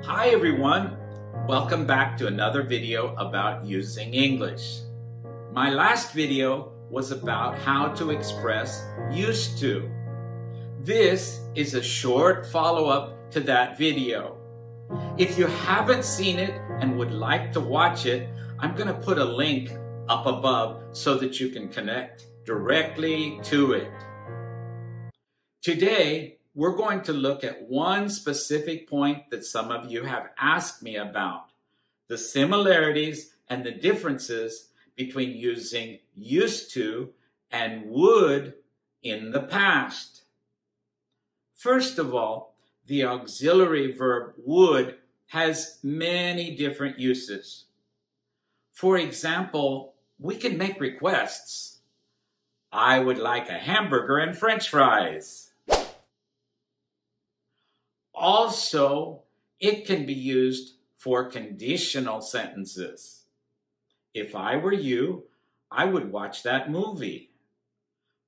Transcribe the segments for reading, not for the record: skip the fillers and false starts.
Hi everyone, welcome back to another video about using English. My last video was about how to express used to. This is a short follow-up to that video. If you haven't seen it and would like to watch it, I'm going to put a link up above so that you can connect directly to it. Today, we're going to look at one specific point that some of you have asked me about, the similarities and the differences between using used to and would in the past. First of all, the auxiliary verb would has many different uses. For example, we can make requests. I would like a hamburger and French fries. Also, it can be used for conditional sentences. If I were you, I would watch that movie.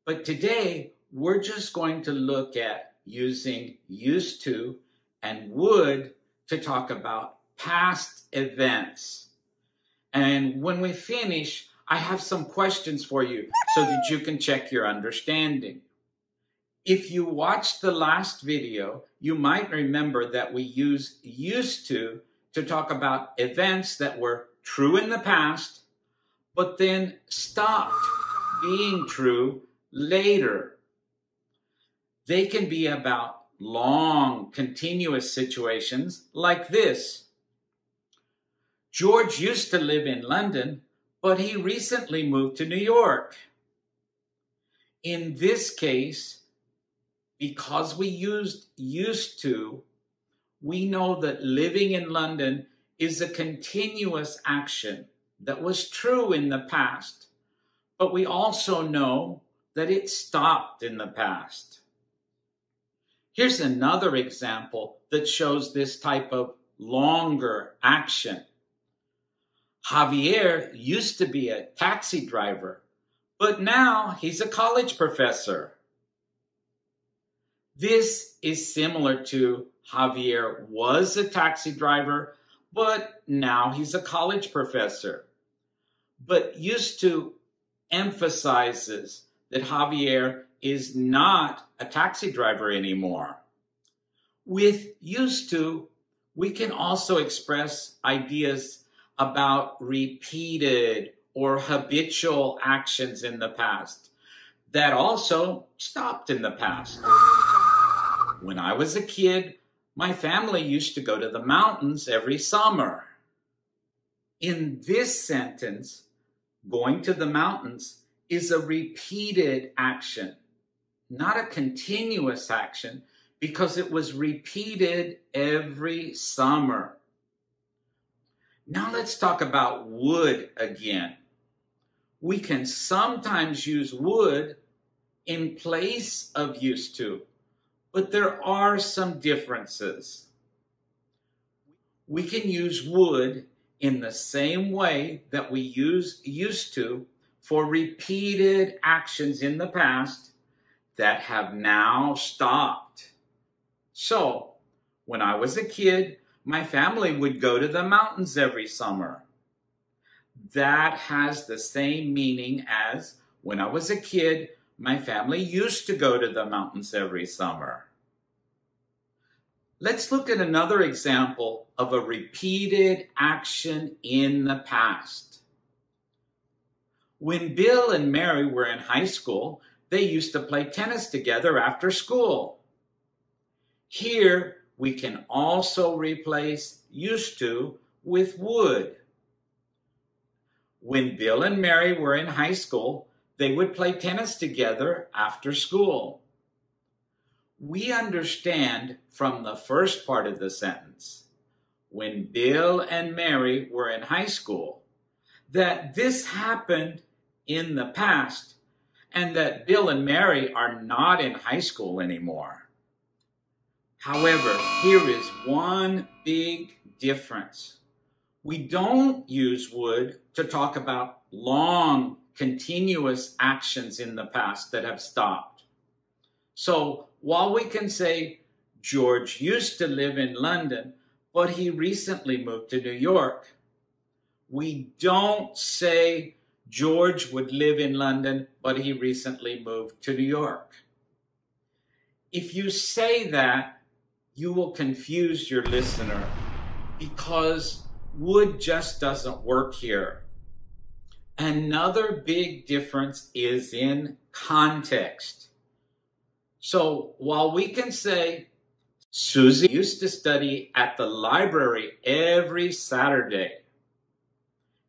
But today, we're just going to look at using used to and would to talk about past events. And when we finish, I have some questions for you so that you can check your understanding. If you watched the last video, you might remember that we use used to talk about events that were true in the past, but then stopped being true later. They can be about long, continuous situations like this. George used to live in London, but he recently moved to New York. In this case, because we used to, we know that living in London is a continuous action that was true in the past, but we also know that it stopped in the past. Here's another example that shows this type of longer action. Javier used to be a taxi driver, but now he's a college professor. This is similar to Javier was a taxi driver, but now he's a college professor. But used to emphasizes that Javier is not a taxi driver anymore. With used to, we can also express ideas about repeated or habitual actions in the past that also stopped in the past. When I was a kid, my family used to go to the mountains every summer. In this sentence, going to the mountains is a repeated action, not a continuous action, because it was repeated every summer. Now let's talk about would again. We can sometimes use would in place of used to, but there are some differences. We can use would in the same way that we use used to for repeated actions in the past that have now stopped. So, when I was a kid, my family would go to the mountains every summer. That has the same meaning as when I was a kid, my family used to go to the mountains every summer. Let's look at another example of a repeated action in the past. When Bill and Mary were in high school, they used to play tennis together after school. Here, we can also replace used to with would. When Bill and Mary were in high school, they would play tennis together after school. We understand from the first part of the sentence, when Bill and Mary were in high school, that this happened in the past and that Bill and Mary are not in high school anymore. However, here is one big difference. We don't use would to talk about long, continuous actions in the past that have stopped. So while we can say George used to live in London, but he recently moved to New York. We don't say George would live in London, but he recently moved to New York. If you say that, you will confuse your listener because would just doesn't work here. Another big difference is in context. So while we can say, Susie used to study at the library every Saturday,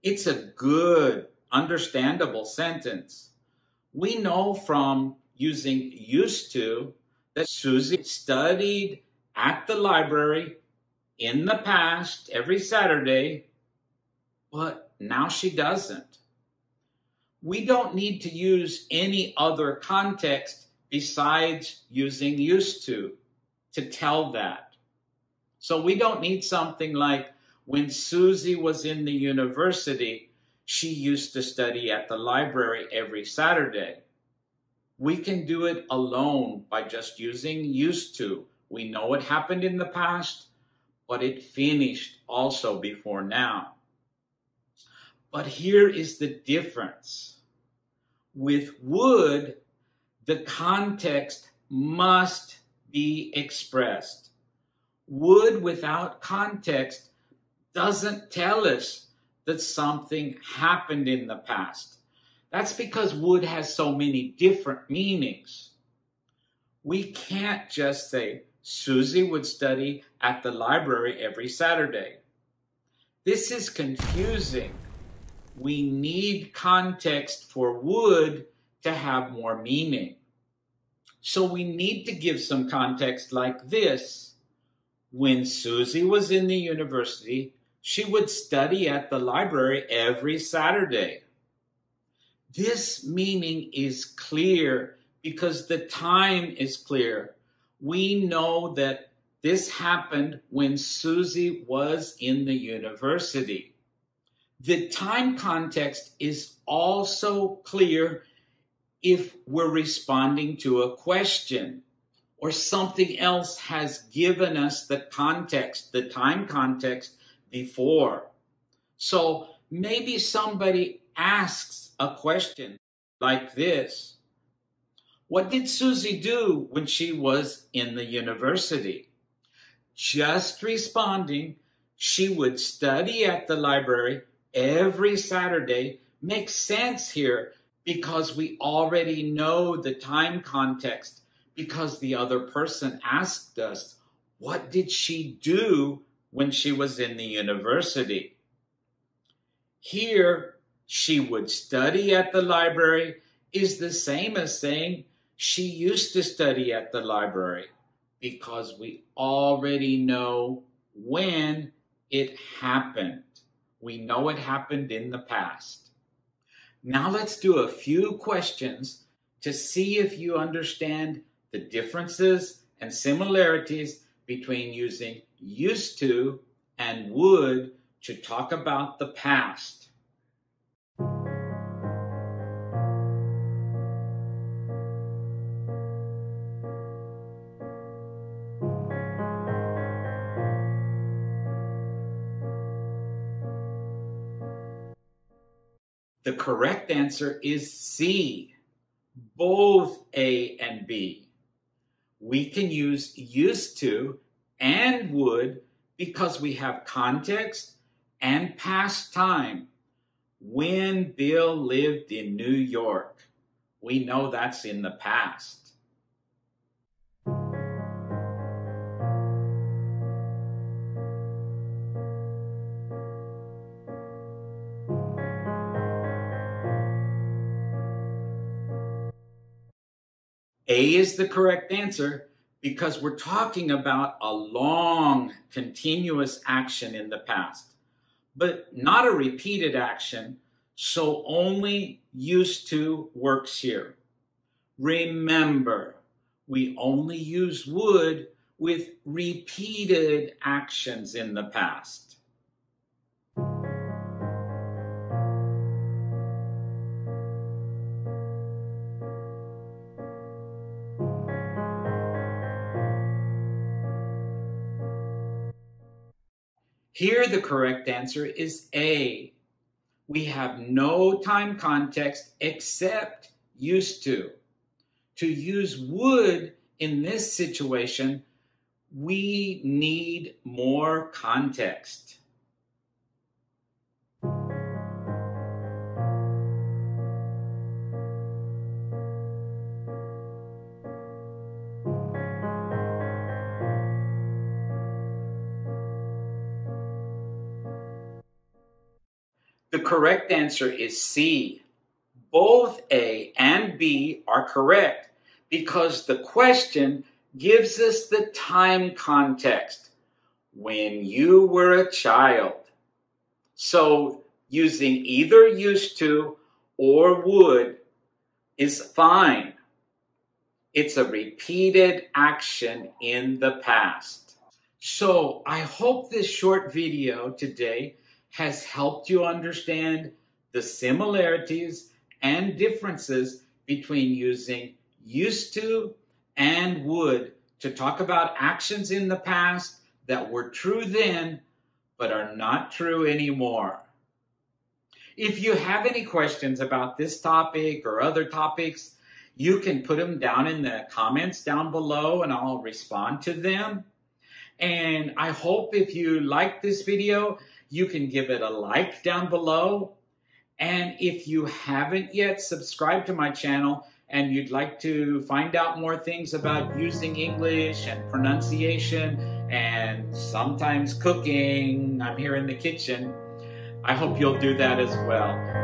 it's a good, understandable sentence. We know from using used to that Susie studied at the library in the past every Saturday, but now she doesn't. We don't need to use any other context besides using used to tell that. So we don't need something like, when Susie was in the university, she used to study at the library every Saturday. We can do it alone by just using used to. We know it happened in the past, but it finished also before now. But here is the difference. With would, the context must be expressed. Would without context doesn't tell us that something happened in the past. That's because would has so many different meanings. We can't just say, Susie would study at the library every Saturday. This is confusing. We need context for would to have more meaning. So we need to give some context like this. When Susie was in the university, she would study at the library every Saturday. This meaning is clear because the time is clear. We know that this happened when Susie was in the university. The time context is also clear if we're responding to a question or something else has given us the context, the time context before. So maybe somebody asks a question like this. What did Susie do when she was in the university? Just responding, she would study at the library every Saturday makes sense here because we already know the time context, because the other person asked us, what did she do when she was in the university? Here, she would study at the library is the same as saying she used to study at the library, because we already know when it happened. We know it happened in the past. Now let's do a few questions to see if you understand the differences and similarities between using used to and would to talk about the past. The correct answer is C, both A and B. We can use used to and would because we have context and past time. When Bill lived in New York, we know that's in the past. A is the correct answer because we're talking about a long, continuous action in the past, but not a repeated action, so only used to works here. Remember, we only use would with repeated actions in the past. Here, the correct answer is A. We have no time context except used to. To use would in this situation, we need more context. The correct answer is C. Both A and B are correct because the question gives us the time context, when you were a child. So using either used to or would is fine. It's a repeated action in the past. So I hope this short video today has helped you understand the similarities and differences between using used to and would to talk about actions in the past that were true then but are not true anymore. If you have any questions about this topic or other topics, you can put them down in the comments down below and I'll respond to them. And I hope if you like this video, you can give it a like down below. And if you haven't yet subscribed to my channel and you'd like to find out more things about using English and pronunciation and sometimes cooking, I'm here in the kitchen, I hope you'll do that as well.